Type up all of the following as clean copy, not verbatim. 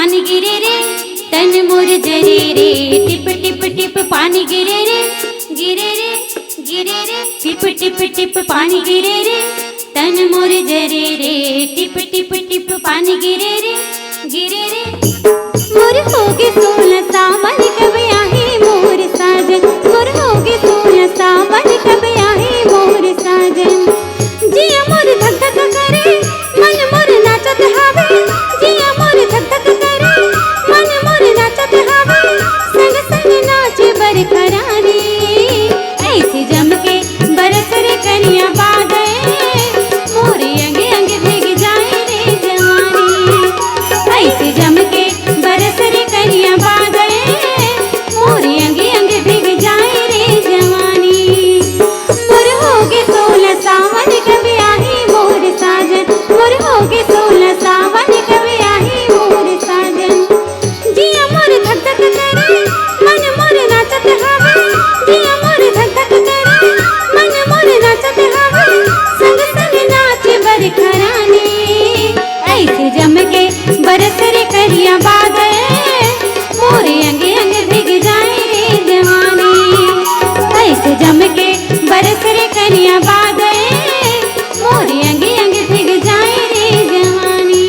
पानी गिरे रे तन मोर जरे रे, टिप टिप टिप पानी गिरे रे गिरे रे गिरे रे, टिप टिप टिप पानी गिरे रे तन मोर जरे रे, टिप टिप टिप पानी गिरे रे गिरे रे। मोर होगे 16 सावन कब आही मोर साजन, मोर होगे 16 सावन कब आही मोर साजन। जिया मोर धक धक करे मन मोर नाचत हावे, जिया मोर धक धक करे मन मोर नाचत हावे, संग संग नाचे बरखरानी ऐसे जम के बरस रे कनिया बादल, मोरे अंग अंग भीग जाए रे जवानी ऐसे जम के बरस रे कनिया बादल, मोरे अंग अंग भीग जाए रे जवानी। मोर होगे 16 सावन कब आही मोर साजन, मोर होगे 16 सावन कब आही मोर साजन। जिया मोर धक धक करे मन मोर नाचत हावे, जिया मोर धक धक करे मन मोर नाचत हावे, संग संग नाचे बरखरानी ऐसे जम के बरस रे करिया बादल, मोरे अंग अंग भीग जाए रे जवानी ऐसे जम के बरस रे कनिया बादल, मोरे अंग अंग भीग जाए रे जवानी।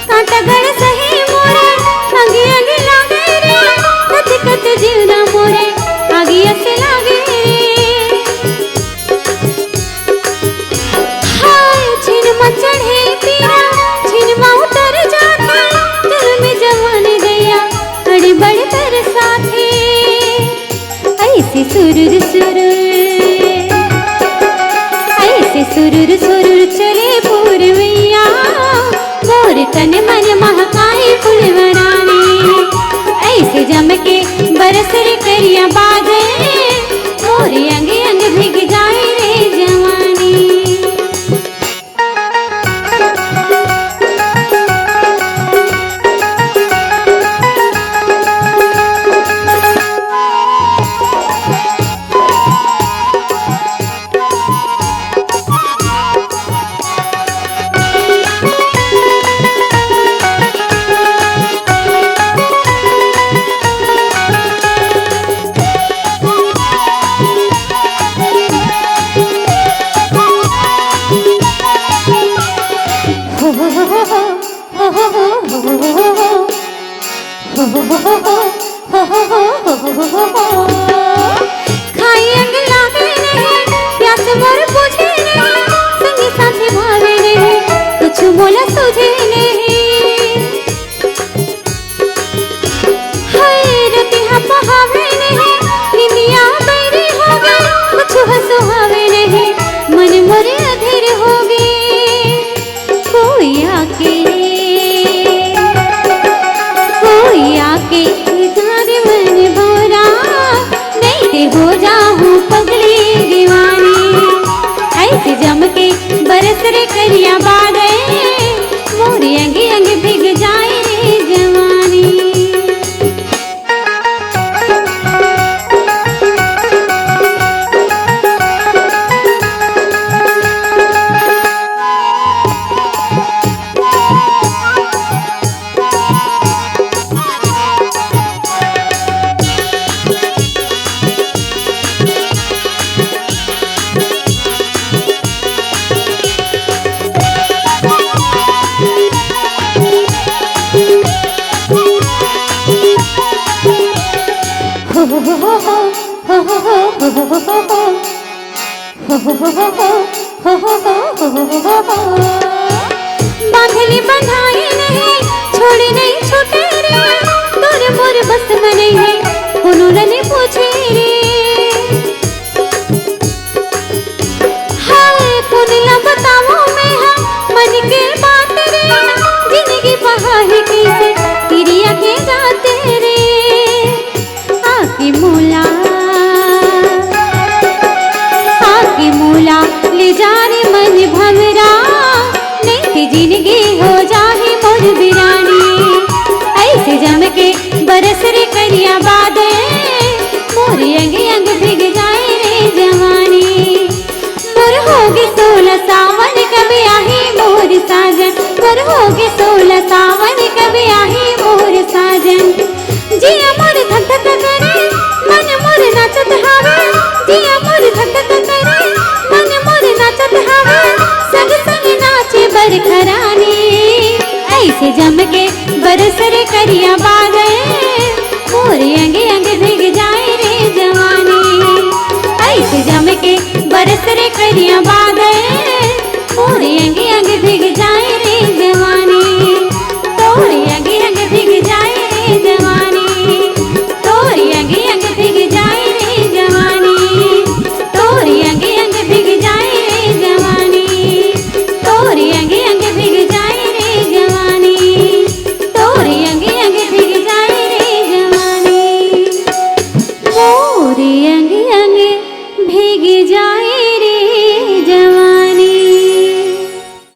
कांटागढ़ सही मोरे अंगे अंगे लागे रे, कत कत जीवना मोरे आगे से लागे रे। हाय छिनमा चढ़े पीरा छिनमा उतर जाता, दिल में जवान गया बड़े बड़े तर साथे ऐसे सुरुर सुरुर ऐसे सुरुर सुरुर चले पूर्वैया, मोर तन मन महकाए फुलवरानी ऐसे जम के बरस रे करिया बादल, मोरे अंग अंग भीग जाए रे जवानी। खाई अंग लागे नहीं प्यास मोर बुझे नहीं, संगी साथी भावे नहीं कुछ मोला तुझे नहीं। हाय रतिहा पहावे नहीं निंदिया बैरी हो गई, कुछ हंसुहावे नहीं मन मोरे अधीर हो गई। कोई आके जाने मन भोरा नहीं ते हो जाऊं पगली दीवानी ऐसे जम के बरस रे करिया बादल, मोरे अंग अंग भीग जाए रे जवानी। बांधली बंधाई नहीं छोड़ी नहीं छूटे रे, तोरे मोर बस में नहीं है, उन्होंने पूछे मूला आके मूला ले जा रे मन भमरा नहीं तो जिंदगी हो जाही मोर बिरानी ऐसे जम के बरस रे करिया बादल मोर अंग अंग भीग जाए रे जवानी मोर होगी 16 सावन कभी आही मोर साजन मोर होगी 16 सावन कभी आही मोर साजन जिया मोर धक धक करे मन मोर नाचत हावे जिया मोर धक धक करे मन मोर नाचत हावे संग संग नाचे बरखरानी ऐसे जम के बरस रे करिया बादल मोर अंग अंग भीग जाए रे जवानी ऐसे जम के बरस रे करिया बादल मोर अंग अंग भीग जाए रे जवानी तोर अंग अंग भीग जाए रे जवानी तोर अंग अंग भीग जाए रे जवानी तोर अंग अंग भीग जाए रे जवानी तोर अंग अंग भीग जाए रे जवानी तोर अंग अंग भीग जाए रे जवानी मोर अंग अंग भीग जाए